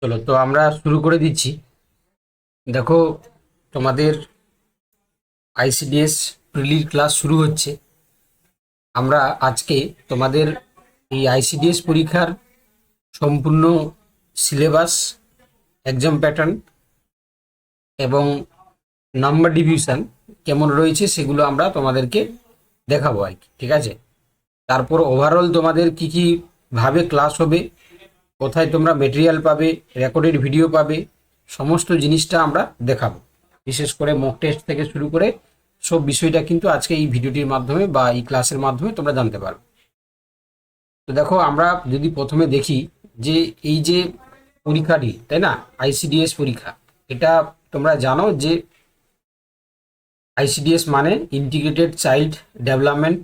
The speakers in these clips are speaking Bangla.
চলো তো আমরা শুরু করে দিচ্ছি। দেখো, তোমাদের আইসিডিএস প্রিলির ক্লাস শুরু হচ্ছে। আমরা আজকে তোমাদের এই আইসিডিএস পরীক্ষার সম্পূর্ণ সিলেবাস, এক্সাম প্যাটার্ন এবং নাম্বার ডিভিশন কেমন রয়েছে সেগুলো আমরা তোমাদেরকে দেখাবো আর কি। ঠিক আছে, তারপর ওভারঅল তোমাদের কি কি ভাবে ক্লাস হবে, কোথায় তোমরা মেটেরিয়াল পাবে, রেকর্ডেড ভিডিও পাবে, সমস্ত জিনিসটা আমরা দেখাবো। বিশেষ করে মক টেস্ট থেকে শুরু করে সব বিষয়টা কিন্তু আজকে এই ভিডিওটির মাধ্যমে বা এই ক্লাসের মাধ্যমে তোমরা জানতে পারবে। তো দেখো, আমরা যদি প্রথমে দেখি যে এই যে পরীক্ষাটি, তাই না, আইসিডিএস পরীক্ষা, এটা তোমরা জানো যে আইসিডিএস মানে ইন্টিগ্রেটেড চাইল্ড ডেভেলপমেন্ট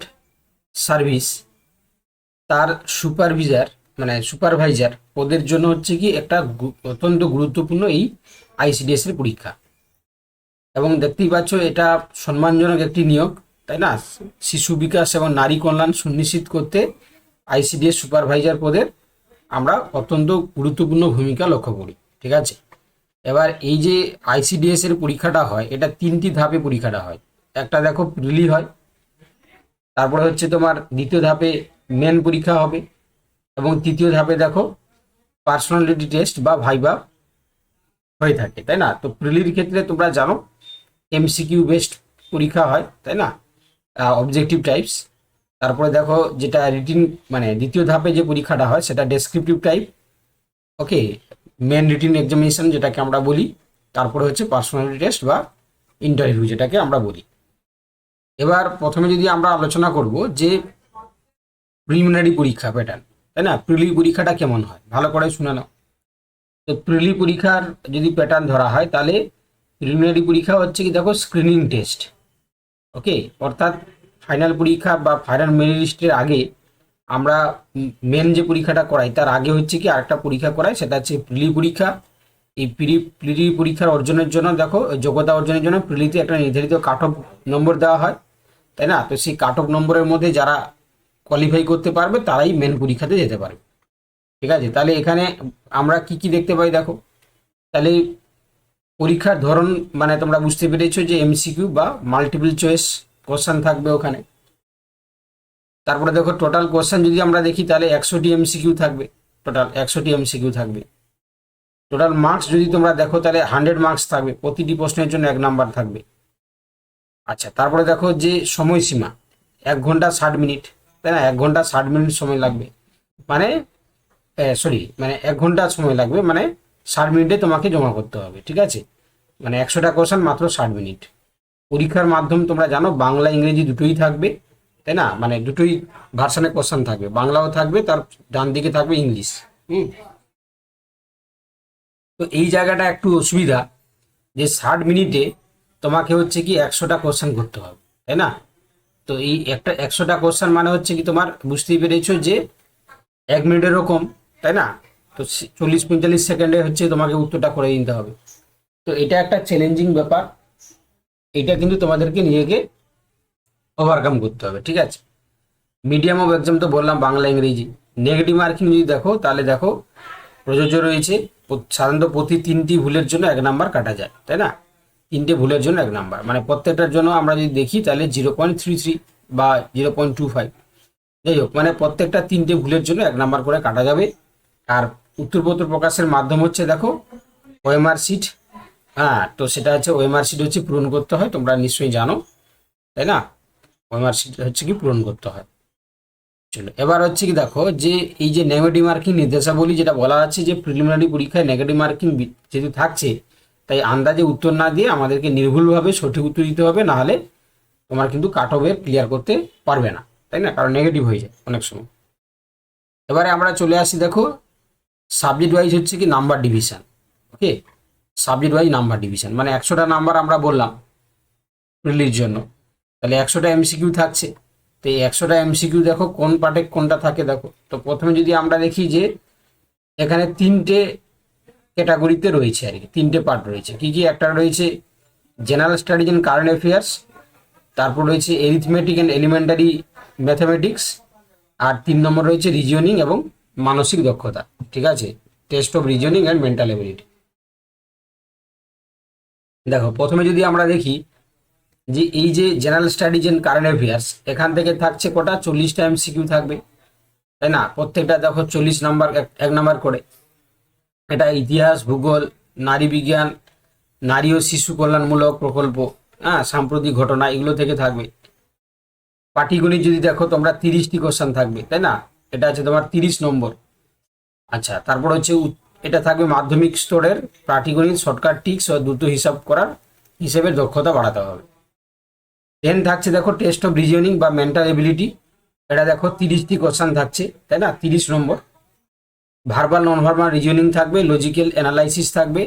সার্ভিস। তার সুপারভাইজার পদের জন্য হচ্ছে কি একটা অত্যন্ত গুরুত্বপূর্ণ এই আইসিডিএস এর পরীক্ষা। এবং দেখতেই পাচ্ছ এটা সম্মানজনক একটি নিয়োগ, তাই না। শিশু বিকাশ এবং নারী কল্যাণ সুনিশ্চিত করতে আইসিডিএস সুপারভাইজার পদের আমরা অত্যন্ত গুরুত্বপূর্ণ ভূমিকা লক্ষ্য করি। ঠিক আছে, এবার এই যে আইসিডিএস এর পরীক্ষাটা হয়, এটা তিনটি ধাপে পরীক্ষাটা হয়। একটা দেখো প্রিলি হয়, তারপরে হচ্ছে তোমার দ্বিতীয় ধাপে মেন পরীক্ষা হবে, এবং তৃতীয় ধাপে দেখো পার্সোনালিটি টেস্ট বা ভাইবা হয়ে থাকে, তাই না। তো প্রিলির ক্ষেত্রে তোমরা জানো এমসিকিউ বেসড পরীক্ষা হয়, তাই না, অবজেক্টিভ টাইপস। তারপরে দেখো যেটা রিটিন মানে দ্বিতীয় ধাপে যে পরীক্ষাটা হয় সেটা ডেসক্রিপটিভ টাইপ। ওকে, মেন রিটিন এক্সামিনেশন যেটাকে আমরা বলি। তারপরে হচ্ছে পার্সোনালিটি টেস্ট বা ইন্টারভিউ যেটাকে আমরা বলি। এবার প্রথমে যদি আমরা আলোচনা করব যে প্রিলিমিনারি পরীক্ষা প্যাটার্ন, তাই না, প্রিলি পরীক্ষাটা কেমন হয় ভালো করে শুনে নাও। তো প্রিলি পরীক্ষার যদি প্যাটার্ন ধরা হয় তাহলে প্রিলিমিনারি পরীক্ষা হচ্ছে কি দেখো স্ক্রিনিং টেস্ট। ওকে, অর্থাৎ ফাইনাল পরীক্ষা বা ফাইনাল মেরিট লিস্টের আগে আমরা মেন যে পরীক্ষাটা করাই তার আগে হচ্ছে কি আরেকটা পরীক্ষা করাই, সেটা হচ্ছে প্রিলি পরীক্ষা। এই প্রিলি পরীক্ষার অর্জনের জন্য দেখো যোগ্যতা অর্জনের জন্য প্রিলিতে একটা নির্ধারিত কাট অফ নম্বর দেওয়া হয়, তাই না। তো সেই কাট অফ নম্বরের মধ্যে যারা কোয়ালিফাই করতে পারবে তারাই মেন পরীক্ষাতে যেতে পারবে। ঠিক আছে, তাহলে এখানে আমরা কি কি দেখতে পাই দেখো। তাহলে পরীক্ষার ধরন মানে তোমরা বুঝতে পেরেছো যে এমসিকিউ বা মাল্টিপল চয়েস কোশ্চেন থাকবে ওখানে। তারপরে দেখো টোটাল কোশ্চেন যদি আমরা দেখি তাহলে 100টি এমসিকিউ থাকবে, টোটাল 100টি এমসিকিউ থাকবে। টোটাল মার্কস যদি তোমরা দেখো তাহলে 100 মার্কস থাকবে, প্রতিটি প্রশ্নের জন্য 1 নাম্বার থাকবে। আচ্ছা, তারপরে দেখো যে সময়সীমা 1 ঘন্টা 60 মিনিট, তাই না, 1 ঘন্টা 60 মিনিট সময় লাগবে। মানে মানে 1 ঘন্টা সময় লাগবে, মানে 60 মিনিটে তোমাকে জমা করতে হবে। ঠিক আছে, মানে 100টা কোশ্চেন মাত্র 60 মিনিট। পরীক্ষার মাধ্যম তোমরা জানো বাংলা ইংরেজি দুটোই থাকবে, তাই না, মানে দুটোই ভার্সানে কোশ্চেন থাকবে, বাংলাও থাকবে, তার ডান দিকে থাকবে ইংলিশ। হুম, তো এই জায়গাটা একটু অসুবিধা যে 60 মিনিটে তোমাকে হচ্ছে কি 100টা কোশ্চেন করতে হবে, তাই না। তো এই একটা 100টা কোশ্চেন মানে হচ্ছে কি তোমার বুঝতেই পেরেছো যে 1 মিনিটেরও কম, তাই না। তো 40-45 সেকেন্ডে হচ্ছে তোমাকে উত্তরটা করে দিতে হবে। তো এটা একটা চ্যালেঞ্জিং ব্যাপার, এটা কিন্তু তোমাদেরকে নিজেকে ওভারকাম করতে হবে। ঠিক আছে, মিডিয়াম অফ এক্সাম তো বললাম বাংলা ইংরেজি। নেগেটিভ মার্কিং যদি দেখো তাহলে দেখো প্রযোজ্য রয়েছে সাধারণত প্রতি 3টি ভুলের জন্য 1 নাম্বার কাটা যায়, তাই না। 3টে ভুলের জন্য 1 নাম্বার, মানে প্রত্যেকটার জন্য আমরা যদি দেখি তাহলে 0.33 বা 0.25, যাই হোক, মানে প্রত্যেকটা 3টে ভুলের জন্য 1 নাম্বার করে কাটা যাবে। আর উত্তরপত্র প্রকাশের মাধ্যম হচ্ছে দেখো ওএমআর শিট। হ্যাঁ, তো সেটা হচ্ছে ওএমআর শিট হচ্ছে পূরণ করতে হয়, তোমরা নিশ্চয়ই জানো, তাই না। ওএমআর শিট হচ্ছে কি পূরণ করতে হয়। চলো, এবার হচ্ছে কি দেখো যে এই যে নেগেটিভ মার্কিং নির্দেশাবলী যেটা বলা আছে যে প্রিলিমিনারি পরীক্ষায় নেগেটিভ মার্কিং যেহেতু থাকছে, তাই আন্দাজে উত্তর না দিয়ে আমাদেরকে নির্ভুলভাবে সঠিক উত্তর দিতে হবে, না হলে তোমার কিন্তু কাট অফে ক্লিয়ার করতে পারবে না, তাই না, কারণ নেগেটিভ হয়ে যায় অনেক সময়। এবারে আমরা চলে আসি দেখো সাবজেক্ট ওয়াইজ হচ্ছে কি নাম্বার ডিভিশন। ওকে, সাবজেক্ট ওয়াইজ নাম্বার ডিভিশন মানে 100টা নাম্বার আমরা বললাম প্রিলির জন্য, তাহলে 100টা এমসিকিউ থাকছে। তো এই 100টা এমসিকিউ দেখো কোন পার্টে কোনটা থাকে দেখো। তো প্রথমে যদি আমরা দেখি যে এখানে 3টে ক্যাটাগরিতে রয়েছে আর কি, 3টে পার্ট রয়েছে। কি কি? একটা রয়েছে general studies and current affairs, তারপর রয়েছে এরিথমেটিক অ্যান্ড এলিমেন্টারি ম্যাথামেটিক্স, আর 3 নম্বর রয়েছে রিজনিং এবং মানসিক দক্ষতা। ঠিক আছে, test of reasoning and mental ability. দেখো প্রথমে যদি আমরা দেখি যে এই যে general studies and current affairs, এখান থেকে থাকছে কটা, 40টা এমসিকিউ থাকবে, তাই না? প্রত্যেকটা দেখো 40 নাম্বার, এক নাম্বার করে। এটা ইতিহাস, ভূগোল, নারী বিজ্ঞান, নারী ও শিশু কল্যাণমূলক প্রকল্প, হ্যাঁ, সাম্প্রতিক ঘটনা, এগুলো থেকে থাকবে। পাটিগণিত যদি দেখো তোমরা 30টি কোশ্চেন থাকবে, তাই না? এটা আছে তোমার 30 নম্বর। আচ্ছা, তারপর হচ্ছে এটা থাকবে মাধ্যমিক স্তরের পাটিগণিত, শর্টকাট টিক্স ও দ্রুত হিসাবের দক্ষতা বাড়াতে হবে। দেন থাকছে দেখো টেস্ট অফ রিজনিং বা মেন্টাল এবিলিটি, এটা দেখো 30টি কোশ্চেন থাকছে, তাই না? 30 নম্বর। ভার্বাল নন ভার্বাল রিজনিং থাকবে, লজিক্যাল অ্যানালাইসিস থাকবে,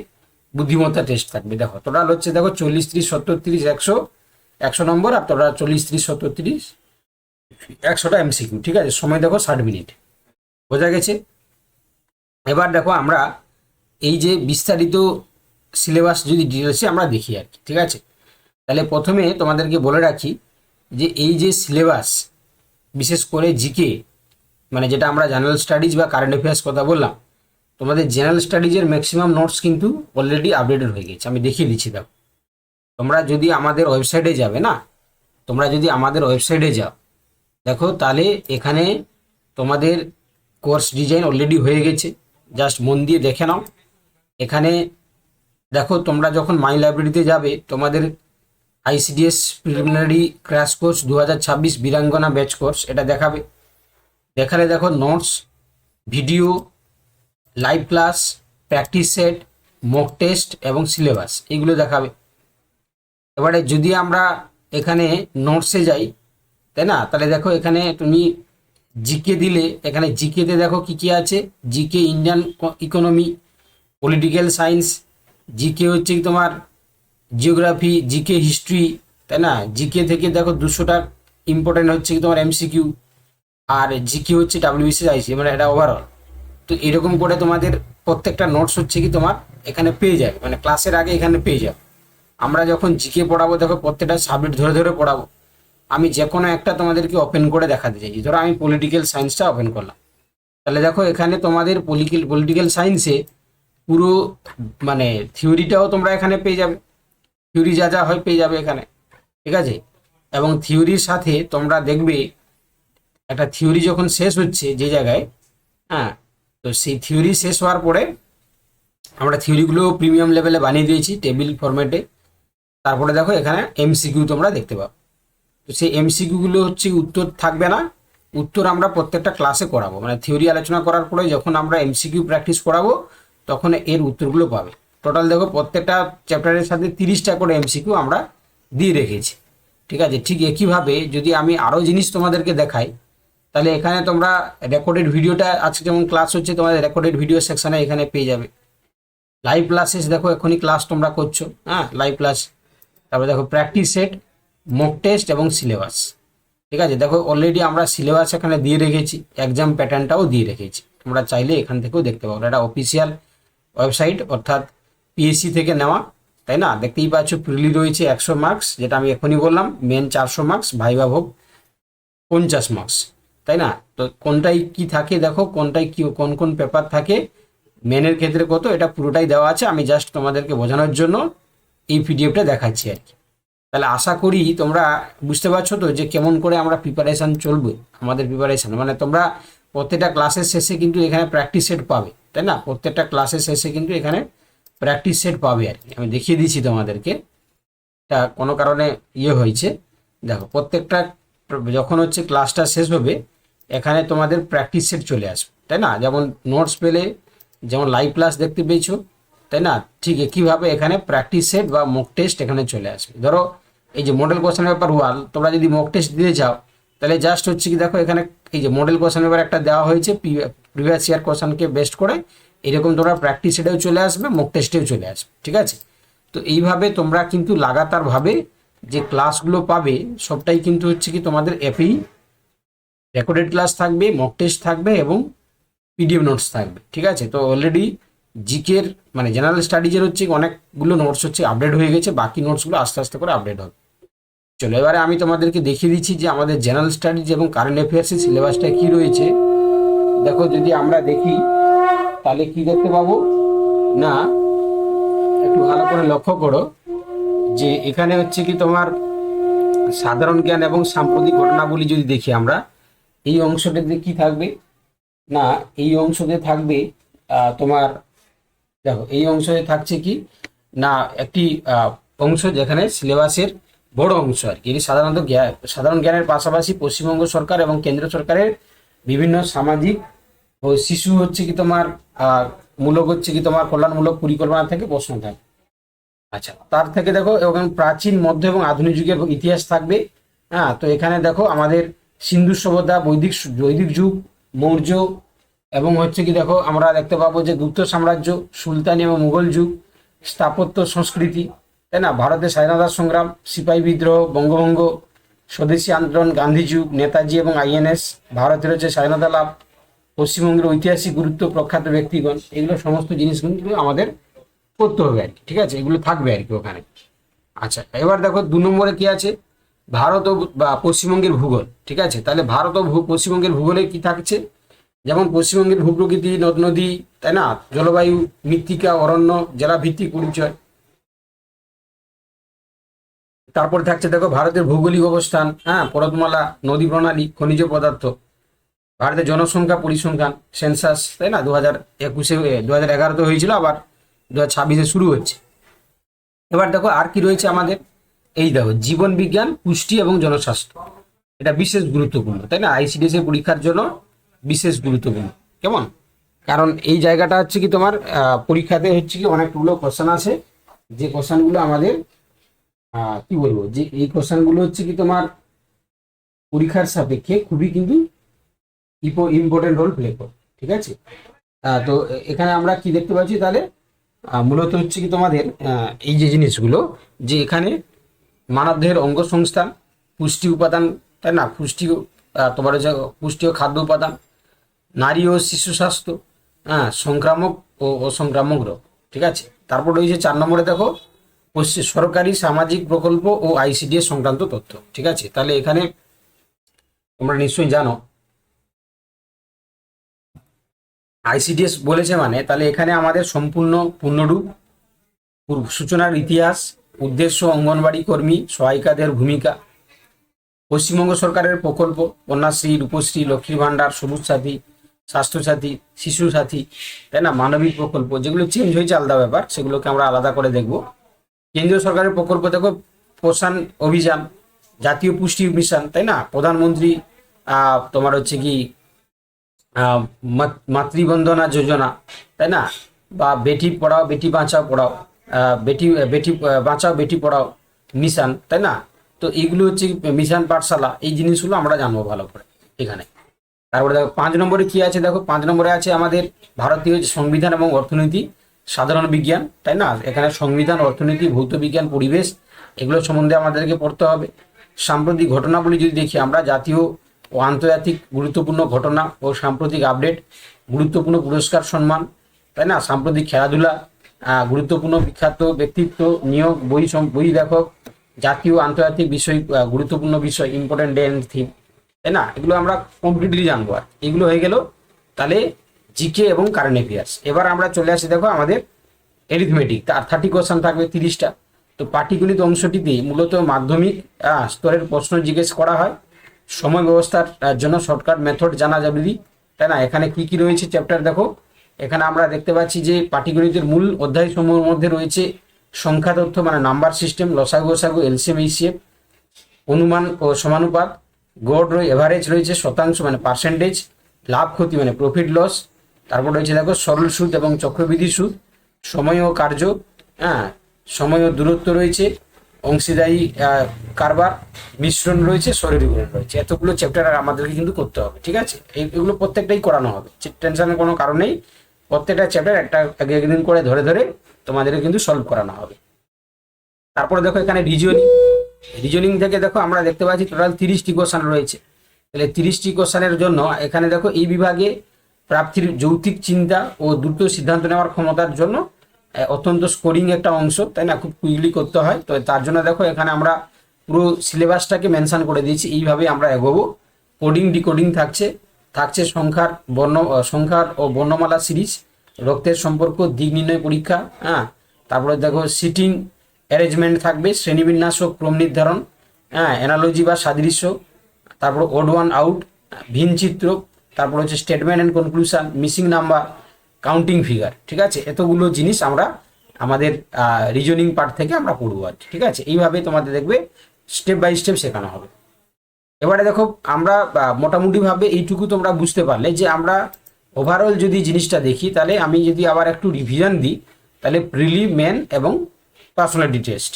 বুদ্ধিমত্তা টেস্ট থাকবে। দেখো টোটাল হচ্ছে দেখো 40, 30, 70, 30, 100 নম্বর। আর টোটাল 40, 30, 70, 30, 100টা এমসিকিউ। ঠিক আছে, সময় দেখো 60 মিনিট। বোঝা গেছে? এবার দেখো আমরা এই যে বিস্তারিত সিলেবাস যদি ডিটেলসে আমরা দেখি আর কি, ঠিক আছে? তাহলে প্রথমে তোমাদেরকে বলে রাখি যে এই যে সিলেবাস, বিশেষ করে জিকে, মানে যেটা আমরা জেনারেল স্টাডিজ বা কারেন্ট অ্যাফেয়ার্স কথা বললাম, তোমাদের জেনারেল স্টাডিজের ম্যাক্সিমাম নোটস কিন্তু অলরেডি আপডেটেড হয়ে গেছে। আমি দেখিয়ে দিচ্ছি। দেখো তোমরা যদি আমাদের ওয়েবসাইটে যাবে না, তোমরা যদি আমাদের ওয়েবসাইটে যাও, দেখো তাহলে এখানে তোমাদের কোর্স ডিজাইন অলরেডি হয়ে গেছে। জাস্ট মন দিয়ে দেখে নাও। এখানে দেখো তোমরা যখন মাই লাইব্রেরিতে যাবে, তোমাদের ICDS preliminary crash course 2026 Birangana batch course এটা দেখাবে। দেখালে দেখো notes, video, live class, practice set, mock test এবং সিলেবাস, এগুলো দেখাবে। এবারে যদি আমরা এখানে নোটসে যাই, তাই না? তাহলে দেখো এখানে তুমি জিকে দিলে, এখানে জিকেতে দেখো কি কি আছে। GK Indian economy, political science, GK হচ্ছে তোমার জিওগ্রাফি, জিকে হিস্ট্রি, তাই না? জিকে থেকে দেখো 200টা ইম্পর্টেন্ট হচ্ছে কি তোমার এমসিকিউ। আর জিকে হচ্ছে ডাব্লিউবিসিএস আইসি, মানে এটা ওভারঅল। তো এরকম করে তোমাদের প্রত্যেকটা নোটস হচ্ছে কি তোমার এখানে পেয়ে যাবে, মানে ক্লাসের আগে এখানে পেয়ে যাবে। আমরা যখন জিকে পড়াবো দেখো প্রত্যেকটা সাবজেক্ট ধরে ধরে পড়াবো। আমি যে কোনো একটা তোমাদেরকে ওপেন করে দেখাতে চাইছি। ধরো আমি পলিটিক্যাল সায়েন্সটা ওপেন করলাম, তাহলে দেখো এখানে তোমাদের পলিটিক্যাল সায়েন্সে পুরো মানে থিওরিটাও তোমরা এখানে পেয়ে যাবে। থিওরি যা যা হয় পেয়ে যাবে এখানে, ঠিক আছে? এবং থিওরির সাথে তোমরা দেখবে একটা থিওরি যখন শেষ হচ্ছে যে জায়গায়, হ্যাঁ, তো সেই থিওরি শেষ হওয়ার পরে আমরা থিওরিগুলো প্রিমিয়াম লেভেলে বানিয়ে দিয়েছি টেবিল ফরম্যাটে। তারপরে দেখো এখানে এমসিকিউ তোমরা দেখতে পাবো। তো সেই এমসিকিউগুলো হচ্ছে উত্তর থাকবে না, উত্তর আমরা প্রত্যেকটা ক্লাসে করাবো। মানে থিওরি আলোচনা করার পরে যখন আমরা এমসিকিউ প্র্যাকটিস করাবো, তখন এর উত্তরগুলো পাবে। টোটাল দেখো প্রত্যেকটা চ্যাপ্টারের সাথে 30টা করে এমসিকিউ আমরা দিয়ে রেখেছি, ঠিক আছে? ঠিক একইভাবে যদি আমি আরও জিনিস তোমাদেরকে দেখাই, তাহলে এখানে তোমরা রেকর্ডেড ভিডিওটা, আজকে যেমন ক্লাস হচ্ছে তোমাদের রেকর্ডেড ভিডিও সেকশানে এখানে পেয়ে যাবে। লাইভ ক্লাসেস দেখো এখনই ক্লাস তোমরা করছো, হ্যাঁ, লাইভ ক্লাস। তারপরে দেখো প্র্যাকটিস সেট, মক টেস্ট এবং সিলেবাস, ঠিক আছে? দেখো অলরেডি আমরা সিলেবাস এখানে দিয়ে রেখেছি, এক্সাম প্যাটার্নটাও দিয়ে রেখেছি। তোমরা চাইলে এখান থেকেও দেখতে পাবো। এটা অফিসিয়াল ওয়েবসাইট, অর্থাৎ পিএসসি থেকে নেওয়া, তাই না? দেখতেই পাচ্ছ প্রিলি রয়েছে 100 মার্কস, যেটা আমি এখনই বললাম। মেন 400 মার্কস, ভাইভা ভোগ 50 মার্কস, তাই না? তো কোনটাই কি থাকে দেখো, কোনটাই কি কোন কোন পেপার থাকে, মেনের ক্ষেত্রে কত, এটা পুরোটাই দেওয়া আছে। আমি জাস্ট তোমাদেরকে বোঝানোর জন্য এই পিডিএফটা দেখাচ্ছি আর কি। তাহলে আশা করি তোমরা বুঝতে পারছো তো যে কেমন করে আমরা প্রিপারেশান চলবে। আমাদের প্রিপারেশান মানে তোমরা প্রত্যেকটা ক্লাসের শেষে কিন্তু এখানে প্র্যাকটিস সেট পাবে, তাই না? প্রত্যেকটা ক্লাসের শেষে কিন্তু এখানে প্র্যাকটিস সেট পাবে আর কি। আমি দেখিয়ে দিচ্ছি তোমাদেরকে, এটা কোনো কারণে হয়েছে। দেখো প্রত্যেকটা যখন হচ্ছে ক্লাসটা শেষ হবে, এখানে তোমাদের প্র্যাকটিস সেট চলে আসবে, তাই না? যেমন নোটস পেলে, যেমন লাইভ ক্লাস দেখতে পেয়েছো, তাই না? ঠিক একইভাবে এখানে প্র্যাকটিস সেট বা মক টেস্ট এখানে চলে আসবে। ধরো এই যে মডেল কোশ্চেন পেপার 1, তোমরা যদি মক টেস্ট দিতে চাও, তাহলে জাস্ট হচ্ছে কি দেখো এখানে এই যে মডেল কোশ্চেন পেপার একটা দেওয়া হয়েছে, প্রিভিয়াস ইয়ার কোশ্চেনকে বেস্ট করে। এরকম তোমরা প্র্যাকটিস সেটেও চলে আসবে, মক টেস্টেও চলে আসবে, ঠিক আছে? তো এইভাবে তোমরা কিন্তু লাগাতারভাবে যে ক্লাসগুলো পাবে, সবটাই কিন্তু হচ্ছে কি তোমাদের অ্যাপেই রেকর্ডেড ক্লাস থাকবে, মক টেস্ট থাকবে এবং পিডিএফ নোটস থাকবে, ঠিক আছে? তো অলরেডি জিকের মানে জেনারেল স্টাডিজের হচ্ছে অনেকগুলো নোটস হচ্ছে আপডেট হয়ে গেছে, বাকি নোটসগুলো আস্তে আস্তে করে আপডেট হবে। চলো এবারে আমি তোমাদেরকে দেখিয়ে দিচ্ছি যে আমাদের জেনারেল স্টাডিজ এবং কারেন্ট অ্যাফেয়ার্সের সিলেবাসটা কী রয়েছে। দেখো যদি আমরা দেখি, তাহলে কি দেখতে পাবো না, একটু ভালো করে লক্ষ্য করো যে এখানে হচ্ছে কি তোমার সাধারণ জ্ঞান এবং সাম্প্রতিক ঘটনাবলী যদি দেখি আমরা, এই অংশটাতে কি থাকবে না, এই অংশতে থাকবে তোমার দেখো এই অংশে থাকছে কি না একটি অংশ যেখানে সিলেবাসের বড় অংশ আর কি। এটি সাধারণত সাধারণ জ্ঞানের পাশাপাশি পশ্চিমবঙ্গ সরকার এবং কেন্দ্র সরকারের বিভিন্ন সামাজিক ও শিশু হচ্ছে কি তোমার মূলক হচ্ছে কি তোমার কল্যাণমূলক পরিকল্পনা থেকে প্রশ্ন থাকে। আচ্ছা, তার থেকে দেখো এবং প্রাচীন মধ্য এবং আধুনিক যুগের ইতিহাস থাকবে। হ্যাঁ, তো এখানে দেখো আমাদের সিন্ধু সভ্যতা, বৈদিক যুগ, মৌর্য এবং হচ্ছে কি দেখো আমরা দেখতে পাবো যে গুপ্ত সাম্রাজ্য, সুলতানি এবং মুঘল যুগ, স্থাপত্য সংস্কৃতি, তাই না, ভারতের স্বাধীনতা সংগ্রাম, সিপাহী বিদ্রোহ, বঙ্গভঙ্গ, স্বদেশী আন্দোলন, গান্ধী যুগ, নেতাজি এবং আইএনএস, ভারতের হচ্ছে স্বাধীনতা লাভ, পশ্চিমবঙ্গের ঐতিহাসিক গুরুত্ব, প্রখ্যাত ব্যক্তিগণ, এগুলো সমস্ত জিনিসগুলো আমাদের করতে হবে আর কি। ঠিক আছে, এগুলো থাকবে আর কি ওখানে। আচ্ছা, এবার দেখো 2 নম্বরে কি আছে, ভারত ও বা পশ্চিমবঙ্গের ভূগোল। ঠিক আছে, তাহলে ভারত ও পশ্চিমবঙ্গের ভূগোলে কি থাকছে, যেমন পশ্চিমবঙ্গের ভূপ্রকৃতি, নদ নদী, তাই না, জলবায়ু, মৃত্তিকা, অরণ্য, জেলা ভিত্তিক পরিচয়। তারপর থাকছে দেখো ভারতের ভৌগোলিক অবস্থান, হ্যাঁ, পর্বতমালা, নদী প্রণালী, খনিজ পদার্থ, ভারতের জনসংখ্যা পরিসংখ্যান, সেন্সাস, তাই না, 2021 2011 হয়েছিল, আবার 2026 শুরু হচ্ছে। এবার দেখো আর কি রয়েছে আমাদের, এই দেখো জীবন বিজ্ঞান, পুষ্টি এবং জনস্বাস্থ্য। এটা বিশেষ গুরুত্বপূর্ণ, তাই না, আইসিডিএস পরীক্ষার জন্য বিশেষ গুরুত্বপূর্ণ। কেমন, কারণ এই জায়গাটা হচ্ছে কি তোমার পরীক্ষাতে হচ্ছে কি অনেকগুলো কোশ্চেন আছে, যে কোশ্চেনগুলো আমাদের কি বলবো, যে এই কোশ্চেনগুলো হচ্ছে কি তোমার পরীক্ষার সাপেক্ষে খুবই কিন্তু ইম্পর্টেন্ট রোল প্লে করে। ঠিক আছে, তো এখানে আমরা কি দেখতে পাচ্ছি তাহলে, মূলত হচ্ছে কি তোমাদের এই যে জিনিসগুলো, যে এখানে মানবদেহের অঙ্গ সংস্থান, পুষ্টি উপাদান, তাই না, তোমার হচ্ছে পুষ্টি ও খাদ্য উপাদান, নারী ও শিশু স্বাস্থ্য, হ্যাঁ, সংক্রামক ও অসংক্রামক রোগ। ঠিক আছে, তারপর রয়েছে 4 নম্বরে দেখো সরকারি সামাজিক প্রকল্প ও আইসিডিএস সংক্রান্ত তথ্য। ঠিক আছে, তাহলে এখানে তোমরা নিশ্চয়ই জানো আইসিডিএস বলেছে মানে, তাহলে এখানে আমাদের সম্পূর্ণ পূর্ণরূপ সূচনার ইতিহাস, উদ্দেশ্য, অঙ্গনবাড়ি কর্মী, সহায়িকাদের ভূমিকা, পশ্চিমবঙ্গ সরকারের প্রকল্প, কন্যাশ্রী, রূপশ্রী, লক্ষ্মীর ভাণ্ডার, সবুজ সাথী, স্বাস্থ্যসাথী, শিশু সাথী, তাই না, মানবিক প্রকল্প, যেগুলো চেঞ্জ হয়েছে আলাদা ব্যাপার, সেগুলোকে আমরা আলাদা করে দেখব। কেন্দ্রীয় সরকারের প্রকল্প দেখো পোষণ অভিযান, জাতীয় পুষ্টি মিশন, তাই না, প্রধানমন্ত্রী তোমার হচ্ছে কি মাতৃবন্দনা যোজনা, তাই না, বা বেটি পড়াও বেটি বাঁচাও পড়াও, বেটি বেটি বাঁচাও বেটি পড়াও মিশন, তাই না। তো এইগুলো হচ্ছে মিশন পাঠশালা, এই জিনিসগুলো আমরা জানবো ভালো করে এখানে। তারপরে দেখো 5 নম্বরে কি আছে, দেখো 5 নম্বরে আছে আমাদের ভারতীয় সংবিধান এবং অর্থনীতি, সাধারণ বিজ্ঞান, তাই না, এখানে সংবিধান, অর্থনীতি, ভৌত বিজ্ঞান, পরিবেশ, এগুলো সম্বন্ধে আমাদেরকে পড়তে হবে। সাম্প্রতিক ঘটনাবলী যদি দেখি আমরা, জাতীয় ও আন্তর্জাতিক গুরুত্বপূর্ণ ঘটনা ও সাম্প্রতিক আপডেট, গুরুত্বপূর্ণ পুরস্কার সম্মান, তাই না, সাম্প্রতিক খেলাধুলা, গুরুত্বপূর্ণ বিখ্যাত ব্যক্তিত্ব, নিয়োগ, বই লেখক, জাতীয় আন্তর্জাতিক বিষয়, গুরুত্বপূর্ণ বিষয়, ইম্পর্টেন্ট ডে এন্ড থিম, তাই না, এগুলো আমরা কমপ্লিটলি জানবো। আর এগুলো হয়ে গেল তাহলে জিকে এবং কারেন্ট অ্যাফেয়ার্স। এবার আমরা চলে আসি দেখো আমাদের অ্যারিথমেটিক, তার 30 কোশ্চেন থাকবে, 30টা। তো পাটিগণিত অংশটিতে মূলত মাধ্যমিক স্তরের প্রশ্ন জিজ্ঞেস করা হয়। সময় ব্যবস্থার জন্য শর্টকাট মেথড জানা জরুরি, তাই না। এখানে কি কি রয়েছে চ্যাপ্টার দেখো, এখানে আমরা দেখতে পাচ্ছি যে পাটিগণিতের মূল অধ্যায় সমূহের মধ্যে রয়েছে সংখ্যা তথ্য মানে নাম্বার সিস্টেম, লসাগু গসাগু, এলসিএম এইচসিএফ, অনুমান ও সমানুপাত, গড় এভারেজ রয়েছে, শতাংশ মানে পার্সেন্টেজ, লাভ ক্ষতি মানে প্রফিট লস, তারপর রয়েছে দেখো সরল সুদ এবং চক্রবৃদ্ধি সুদ, সময় ও কার্য, হ্যাঁ, সময় ও দূরত্ব রয়েছে, অংশীদারি কারবার, মিশ্রণ রয়েছে, সরলীকরণ রয়েছে। এতগুলো চ্যাপ্টার আমাদেরকে কিন্তু করতে হবে। ঠিক আছে, এগুলো প্রত্যেকটাই করানো হবে, টেনশনের কোনো কারণ নেই। প্রত্যেকটা চ্যাপ্টার একদিন করে ধরে ধরে তোমাদেরকে কিন্তু সলভ করানো হবে। তারপরে দেখো এখানে রিজনিং থেকে দেখো আমরা দেখতে পাচ্ছি টোটাল 30টি কোশ্চেন রয়েছে। তাহলে 30টি কোশ্চেনের জন্য এখানে দেখো এই বিভাগে প্রাপ্তির যৌক্তিক চিন্তা ও দ্রুত সিদ্ধান্ত নেওয়ার ক্ষমতার জন্য অত্যন্ত স্কোরিং একটা অংশ, তাই না, খুব কুইকলি করতে হয়। তো তার জন্য দেখো এখানে আমরা পুরো সিলেবাসটাকে মেনশন করে দিয়েছি, এইভাবে আমরা এগোবো। কোডিং ডিকোডিং থাকছে সংখ্যার ও বর্ণমালা সিরিজ, রক্তের সম্পর্ক দিক নির্ণয় পরীক্ষা, হ্যাঁ। তারপরে দেখো সিটিং অ্যারেঞ্জমেন্ট থাকবে, শ্রেণীবিন্যাস ও ক্রম নির্ধারণ, হ্যাঁ, অ্যানালজি বা সাদৃশ্য, তারপর ওড ওয়ান আউট, ভিন চিত্র, তারপর হচ্ছে statement and conclusion, missing number, counting figure. ঠিক আছে, এতগুলো জিনিস আমরা আমাদের রিজনিং পার্ট থেকে আমরা পড়বো আর কি। ঠিক আছে, এইভাবে তোমাদের দেখবে স্টেপ বাই স্টেপ শেখানো হবে। এবারে দেখো আমরা মোটামুটিভাবে এইটুকু তোমরা বুঝতে পারলে যে আমরা ওভারঅল যদি জিনিসটা দেখি, তাহলে আমি যদি আবার একটু রিভিশন দিই, তাহলে প্রিলি, মেন এবং পার্সোনালিটি টেস্ট।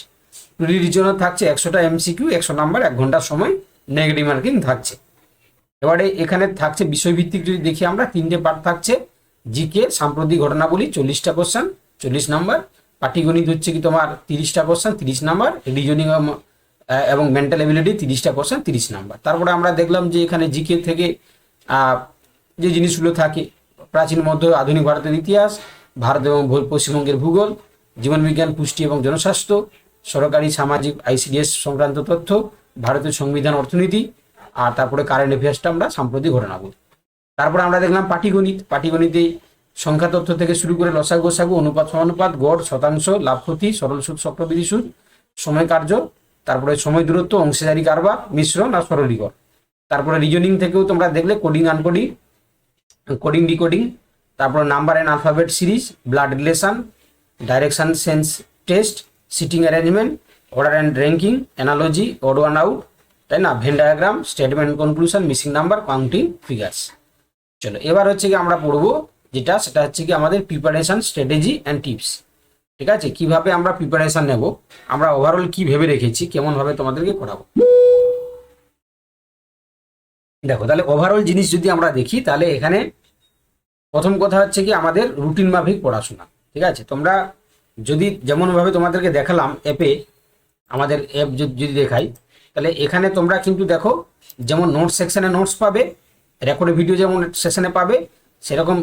প্রিলির জন্য থাকছে 100টা এমসিকিউ, 100 নাম্বার, 1 ঘন্টার সময়, নেগেটিভ মার্কিং থাকছে। এবারে এখানে থাকছে বিষয়ভিত্তিক, যদি দেখি আমরা 3টে পার্ট থাকছে। জিকে সাম্প্রতিক ঘটনাবলী 40টা কোশ্চেন, 40 নাম্বার। পাটিগণিত হচ্ছে কি তোমার 30টা কোশ্চেন, 30 নাম্বার। রিজনিং এবং মেন্টাল এবিলিটি 30টা কোশ্চেন, 30 নাম্বার। তারপরে আমরা দেখলাম যে এখানে জিকে থেকে যে জিনিসগুলো থাকে, প্রাচীন মধ্য আধুনিক ভারতের ইতিহাস, ভারত এবং পশ্চিমবঙ্গের ভূগোল, জীবনবিজ্ঞান, পুষ্টি এবং জনস্বাস্থ্য, সরকারি সামাজিক আইসিডিএস সংক্রান্ত তথ্য, ভারতের সংবিধান, অর্থনীতি, আর তারপরে কারেন্ট অ্যাফেয়ার্সটা আমরা সাম্প্রতিক ঘটনা বলি। তারপরে আমরা দেখলাম পাটিগণিত। পাটিগণিতে সংখ্যা তথ্য থেকে শুরু করে লসাগু গোসাগু, অনুপাত সমানুপাত, গড়, শতাংশ, লাভ ক্ষতি, সরল সুদ, চক্রবৃদ্ধি সুদ, সময় কার্য, তারপরে সময় দূরত্ব, অংশীদারি কারবার, মিশ্রণ আর সরলীকরণ। তারপরে রিজনিং থেকেও তোমরা দেখলে কোডিং আনকোডিং, কোডিং ডিকোডিং, তারপর number and alphabet series, blood relation, direction sense test, sitting arrangement, order and ranking, analogy, odd one out, তাই না, Venn diagram, statement conclusion, missing number, counting figures. চলো এবার হচ্ছে কি আমরা পড়বো যেটা, সেটা হচ্ছে কি আমাদের প্রিপারেশন স্ট্র্যাটেজি অ্যান্ড টিপস। ঠিক আছে, কিভাবে আমরা প্রিপারেশন নেব, আমরা ওভারঅল কি ভেবে রেখেছি, কেমন ভাবে তোমাদেরকে পড়াবো। দেখো তাহলে ওভারঅল জিনিস যদি আমরা দেখি, তাহলে এখানে প্রথম কথা হচ্ছে কি আমাদের রুটিন মাফিক পড়াশোনা। ঠিক আছে, তোমরা যদি যেমনভাবে তোমাদেরকে দেখালাম অ্যাপে, আমাদের অ্যাপ যদি দেখাই, তাহলে এখানে তোমরা কিন্তু দেখো যেমন নোটস সেকশনে নোটস পাবে, রেকর্ডেড ভিডিও যেমন সেশনে পাবে, সেরকম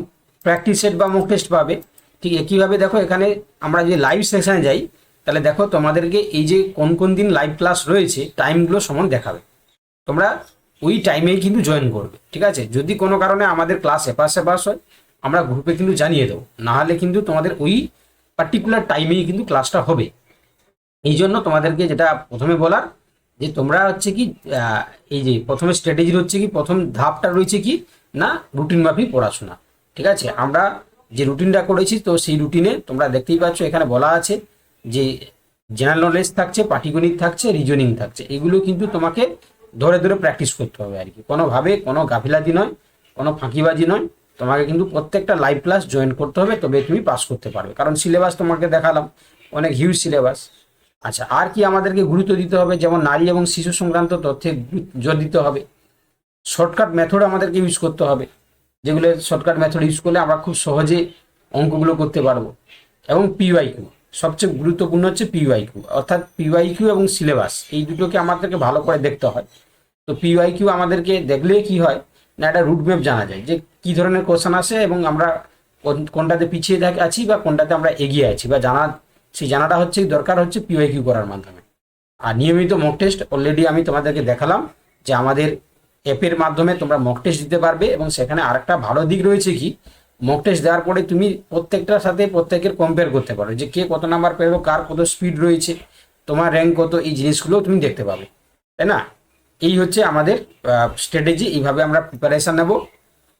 প্র্যাকটিস সেট বা মক টেস্ট পাবে। ঠিক একইভাবে দেখো এখানে আমরা যে লাইভ সেকশনে যাই, তাহলে দেখো তোমাদেরকে এই যে কোন কোন দিন লাইভ ক্লাস রয়েছে টাইমগুলো সমান দেখাবে, তোমরা ওই টাইমেই কিন্তু জয়েন করবে। ঠিক আছে, যদি কোনো কারণে আমাদের ক্লাস এপাশ সেপাশ হয়, আমরা গ্রুপে কিন্তু জানিয়ে দেবো, নাহলে কিন্তু তোমাদের ওই পার্টিকুলার টাইমেই কিন্তু ক্লাসটা হবে। এই জন্য তোমাদেরকে যেটা প্রথমে বলার, যে তোমরা হচ্ছে কি এই যে প্রথমে স্ট্র্যাটেজির হচ্ছে কি প্রথম ধাপটা রয়েছে কি না, রুটিন মাফিক পড়াশোনা। ঠিক আছে, আমরা যে রুটিনটা করেছি, তো সেই রুটিনে তোমরা দেখতেই পাচ্ছ এখানে বলা আছে যে জেনারেল নলেজ থাকছে, পাটিগণিত থাকছে, রিজনিং থাকছে। এগুলো কিন্তু তোমাকে ধরে ধরে প্র্যাকটিস করতে হবে আর কি, কোনোভাবে কোনো গাফিলাতি নয়, কোনো ফাঁকিবাজি নয়, তোমাকে কিন্তু প্রত্যেকটা লাইভ ক্লাস জয়েন করতে হবে, তবে তুমি পাস করতে পারবে। কারণ সিলেবাস তোমাকে দেখালাম, অনেক হিউজ সিলেবাস। আচ্ছা, আর কি আমাদেরকে গুরুত্ব দিতে হবে, যেমন নারী এবং শিশু সংক্রান্ত তথ্যে জোর দিতে হবে। শর্টকাট মেথড আমাদেরকে ইউজ করতে হবে, যেগুলো শর্টকাট মেথড ইউজ করলে আমরা খুব সহজে অঙ্কগুলো করতে পারবো। এবং পিওয়াইকিউ, সবচেয়ে গুরুত্বপূর্ণ হচ্ছে পিওয়াইকিউ, অর্থাৎ পিওয়াইকিউ এবং সিলেবাস, এই দুটোকে আমাদেরকে ভালো করে দেখতে হয়। তো পিওয়াইকিউ আমাদেরকে দেখলে কি হয় না, একটা রুটম্যাপ জানা যায় যে কি ধরনের কোশ্চেন আসে এবং আমরা কোনটাতে পিছিয়ে আছি বা কোনটাতে আমরা এগিয়ে আছি, বা সেই জানাটা হচ্ছে দরকার হচ্ছে পিওয়াইকিউ করার মাধ্যমে। আর নিয়মিত মক টেস্ট অলরেডি আমি তোমাদেরকে দেখালাম যে আমাদের অ্যাপের মাধ্যমে তোমরা মক টেস্ট দিতে পারবে, এবং সেখানে আরেকটা ভালো দিক রয়েছে কি, মক টেস্ট দেওয়ার পরে তুমি প্রত্যেকটার সাথে প্রত্যেকের কম্পেয়ার করতে পারো, যে কে কত নাম্বার পেলো, কার কত স্পিড রয়েছে, তোমার র্যাঙ্ক কত, এই জিনিসগুলো তুমি দেখতে পাবে, তাই না। এই হচ্ছে আমাদের স্ট্র্যাটেজি, এইভাবে আমরা প্রিপারেশন নেব।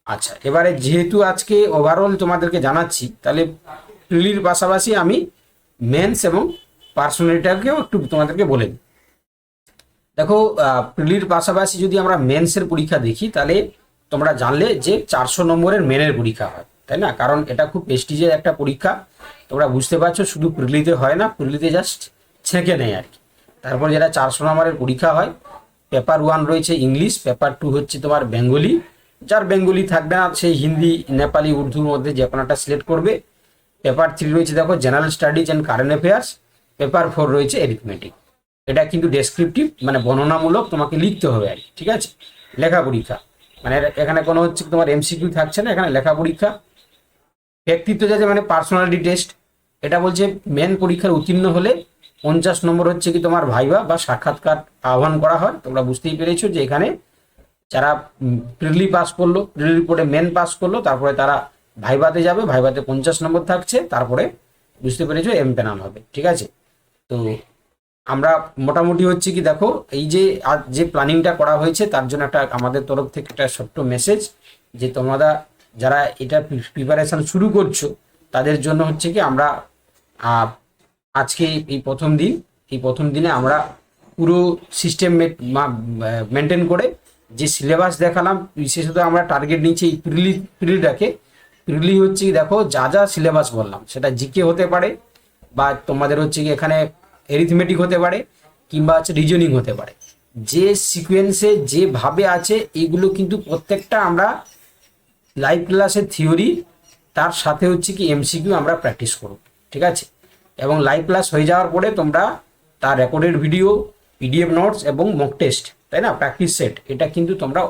আচ্ছা, এবারে যেহেতু আজকে ওভারঅল তোমাদেরকে জানাচ্ছি, তাহলে প্রিলির পাশাপাশি আমি মেন্স এবং পার্সোনালিটিটাকেও একটু তোমাদেরকে বলে দিই। দেখো প্রিলির পাশাপাশি যদি আমরা মেন্সের পরীক্ষা দেখি, তাহলে তোমরা জানলে যে 400 নম্বরের মেনের পরীক্ষা হয়, তাই না। কারণ এটা খুব প্রেস্টিজের একটা পরীক্ষা, তোমরা বুঝতে পারছো, শুধু প্রিলিতে হয় না, প্রিলিতে জাস্ট ছেঁকে নেয় আর কি। তারপর যেটা 400 নম্বরের পরীক্ষা হয়, পেপার 1 রয়েছে ইংলিশ, পেপার 2 হচ্ছে তোমার বেঙ্গলি, যার বেঙ্গলি থাকবে না সেই হিন্দি, নেপালি, উর্দুর মধ্যে যে কোনো একটা সিলেক্ট করবে। পেপার 3 রয়েছে দেখো general studies and current affairs. Paper 4 রয়েছে অ্যারিথমেটিক। এটা কিন্তু ডেসক্রিপটিভ, মানে বর্ণনামূলক, তোমাকে লিখতে হবে আর কি। ঠিক আছে, লেখা পরীক্ষা, মানে এখানে কোনো হচ্ছে তোমার এমসিকিউ থাকছে না, এখানে লেখা পরীক্ষা। ব্যক্তিত্ব যাচ্ছে মানে পার্সোনালিটি টেস্ট, এটা বলছে মেন পরীক্ষার উত্তীর্ণ হলে 50 নম্বর হচ্ছে কি তোমার ভাইবা বা সাক্ষাৎকার আহ্বান করা হয়। তোমরা বুঝতেই পেরেছো যে এখানে যারা প্রিলি পাস করলো, প্রিলির পরে মেন পাস করলো, তারপরে তারা ভাইভাতে যাবে, ভাইভাতে 50 নম্বর থাকছে, তারপরে বুঝতে পেরেছো এমপ্যানেল হবে। ঠিক আছে, তো আমরা মোটামুটি হচ্ছে কি দেখো, এই যে আজ যে প্ল্যানিংটা করা হয়েছে তার জন্য একটা আমাদের তরফ থেকে একটা ছোট্ট মেসেজ, যে তোমরা যারা এটা প্রিপারেশন শুরু করছো তাদের জন্য হচ্ছে কি আমরা আজকে এই প্রথম দিনে আমরা পুরো সিস্টেম মেনটেন করে যে সিলেবাস দেখালাম, বিশেষত আমরা টার্গেট নিচ্ছি এই প্রিলি হচ্ছে কি দেখো যা যা সিলেবাস বললাম, সেটা জিকে হতে পারে বা তোমাদের হচ্ছে কি এখানে এরিথমেটিক হতে পারে কিংবা হচ্ছে রিজনিং হতে পারে, যে সিকোয়েন্সে যেভাবে আছে এইগুলো কিন্তু প্রত্যেকটা আমরা লাইভ ক্লাসের থিওরি তার সাথে হচ্ছে কি এমসিকিউ আমরা প্র্যাকটিস করব। ঠিক আছে, এবং লাইভ ক্লাস হয়ে যাওয়ার পরে তোমরা তার রেকর্ডেড ভিডিও, পিডিএফ নোটস এবং মক টেস্ট, তাই না, প্র্যাকটিস সেট, এটা কিন্তু তোমরা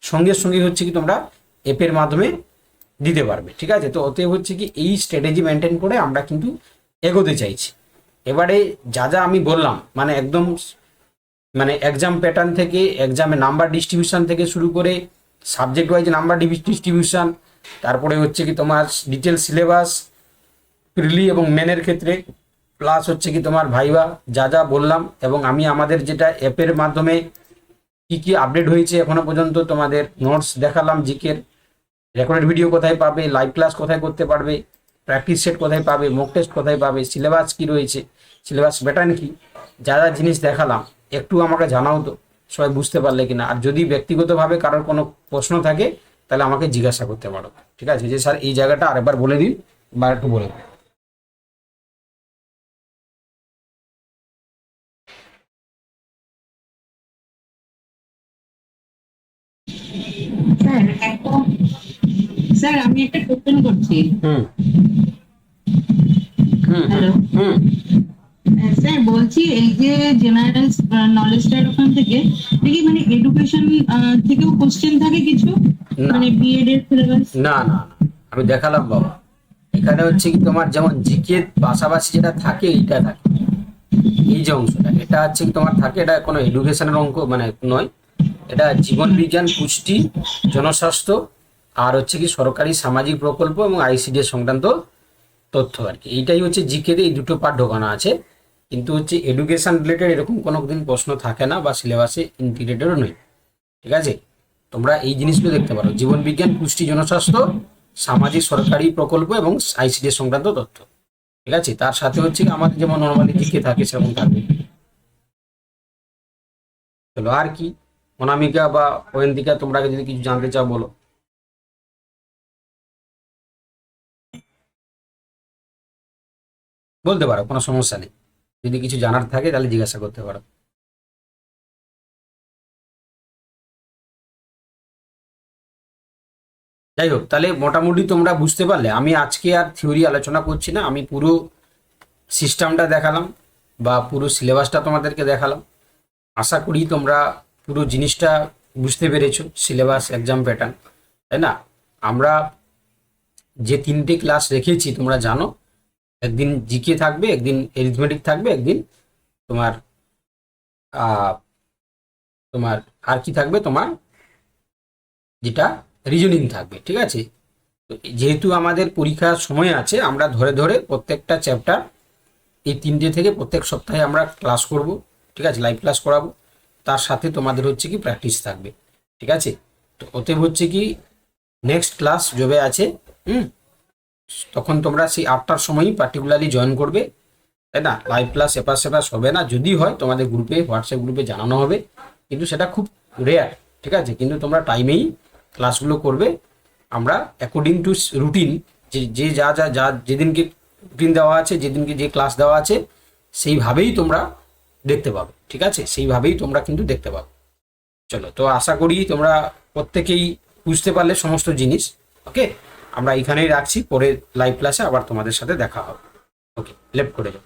সঙ্গে সঙ্গে হচ্ছে কি তোমরা অ্যাপের মাধ্যমে দিতে পারবে। ঠিক আছে, তো ওতে হচ্ছে কি এই স্ট্র্যাটেজি মেনটেন করে আমরা কিন্তু এগোতে চাইছি। এবারে যা যা আমি বললাম মানে একদম মানে এক্সাম প্যাটার্ন থেকে, এক্সামে নাম্বার ডিস্ট্রিবিউশন থেকে শুরু করে সাবজেক্ট ওয়াইজ নাম্বার ডিস্ট্রিবিউশন, তারপরে হচ্ছে কি তোমার ডিটেল সিলেবাস প্রিলি এবং মেনের ক্ষেত্রে, প্লাস হচ্ছে কি তোমার ভাইভা, যা যা বললাম, এবং আমি আমাদের যেটা অ্যাপের মাধ্যমে কি কি আপডেট হয়েছে এখনো পর্যন্ত তোমাদের নোটস দেখালাম, জিকের রেকর্ডেড ভিডিও কোথায় পাবে, লাইভ ক্লাস কোথায় করতে পারবে, প্র্যাকটিস সেট কোথায় পাবে, মক টেস্ট কোথায় পাবে, সিলেবাস কি রয়েছে, সিলেবাস প্যাটার্ন কি, যা যা জিনিস দেখালাম একটু আমাকে জানাও তো সবাই বুঝতে পারলে কিনা। আর যদি ব্যক্তিগতভাবে কারোর কোনো প্রশ্ন থাকে তাহলে আমাকে জিজ্ঞাসা করতে পারো। ঠিক আছে, যে স্যার এই জায়গাটা আরেকবার বলে দিন বা একটু বলে দিন। স্যার স্যার আমি একটা কোশ্চেন করছি। হুম হুম হ্যালো হুম স্যার, বলছি এই যে জেনারেল নলেজটার ওখান থেকে দেখি মানে এডুকেশন থেকেও কোশ্চেন থাকে কিছু, না মানে বিএড এর সিলেবাস? না না না, আমি দেখালাম বাবা, এখানে হচ্ছে কি তোমার যেমন জিকে পাশাপাশি যেটা থাকে এইটা থাকে, এই যে অংশটা এটা হচ্ছে কি তোমার থাকে, এটা কোনো এডুকেশনের অঙ্ক মানে নয়, এটা জীবন বিজ্ঞান, পুষ্টি, জনস্বাস্থ্য, আর হচ্ছে কি সরকারি সামাজিক প্রকল্প এবং আইসিডিএস সংক্রান্ত তথ্য আর কি। এইটাই হচ্ছে জিকেতে এই দুটো পার্ট ঢোকানো আছে, কিন্তু হচ্ছে এডুকেশন রিলেটেড এরকম কোনো দিন প্রশ্ন থাকে না বা সিলেবাসে ইন্টিগ্রেটেডও নয়। ঠিক আছে, তোমরা এই জিনিসগুলো দেখতে পারো, জীবন বিজ্ঞান, পুষ্টি, জনস্বাস্থ্য, সামাজিক সরকারি প্রকল্প এবং আইসিডিএস সংক্রান্ত তথ্য। ঠিক আছে, তার সাথে হচ্ছে আমাদের যেমন নর্মালি জিকে থাকে সেরকম থাকবে। চলো, আর কি অনামিকা বা ওয়েন্দিকা তোমরা যদি কিছু জানতে চাও বলো। বলতে পারো, কোনো সমস্যা নেই, যদি কিছু জানার থাকে তাহলে জিজ্ঞাসা করতে পারো। যাই হোক, তাহলে মোটামুটি তোমরা বুঝতে পারলে, আমি আজকে আর থিওরি আলোচনা করছি না, আমি পুরো সিস্টেমটা দেখালাম বা পুরো সিলেবাসটা তোমাদেরকে দেখালাম। আশা করি তোমরা পুরো জিনিসটা বুঝতে পেরেছো, সিলেবাস, এক্সাম প্যাটার্ন, তাই না। আমরা যে 3টে ক্লাস রেখেছি তোমরা জানো, একদিন জিকে থাকবে, একদিন এরিথমেটিক থাকবে, একদিন তোমার তোমার আর কি থাকবে, তোমার যেটা রিজনিং থাকবে। ঠিক আছে, তো যেহেতু আমাদের পরীক্ষার সময় আছে, আমরা ধরে ধরে প্রত্যেকটা চ্যাপ্টার এই 3টে থেকে প্রত্যেক সপ্তাহে আমরা ক্লাস করব। ঠিক আছে, লাইভ ক্লাস করাবো, তার সাথে তোমাদের হচ্ছে কি প্র্যাকটিস থাকবে। ঠিক আছে, তো ওতে হচ্ছে কি নেক্সট ক্লাস যবে আছে তখন তোমরা সেই 8টার সময়ই পার্টিকুলারলি জয়েন করবে, তাই না। লাইভ ক্লাস এপাশ সেপাশ হবে না, যদি হয় তোমাদের গ্রুপে, হোয়াটসঅ্যাপ গ্রুপে জানানো হবে, কিন্তু সেটা খুব রেয়ার। ঠিক আছে, কিন্তু তোমরা টাইমেই ক্লাসগুলো করবে। আমরা অ্যাকর্ডিং টু রুটিন, যে যে যা যা যা যেদিনকে রুটিন দেওয়া আছে, যেদিনকে যে ক্লাস দেওয়া আছে, সেইভাবেই তোমরা দেখতে পাবে। ঠিক আছে, সেইভাবেই তোমরা কিন্তু দেখতে পাবে। চলো, তো আশা করি তোমরা প্রত্যেকেই বুঝতে পারলে সমস্ত জিনিস। ওকে, আমরা এখানেই রাখছি, পরে লাইভ ক্লাসে আবার তোমাদের সাথে দেখা হবে। ওকে, লেফট করে যাও।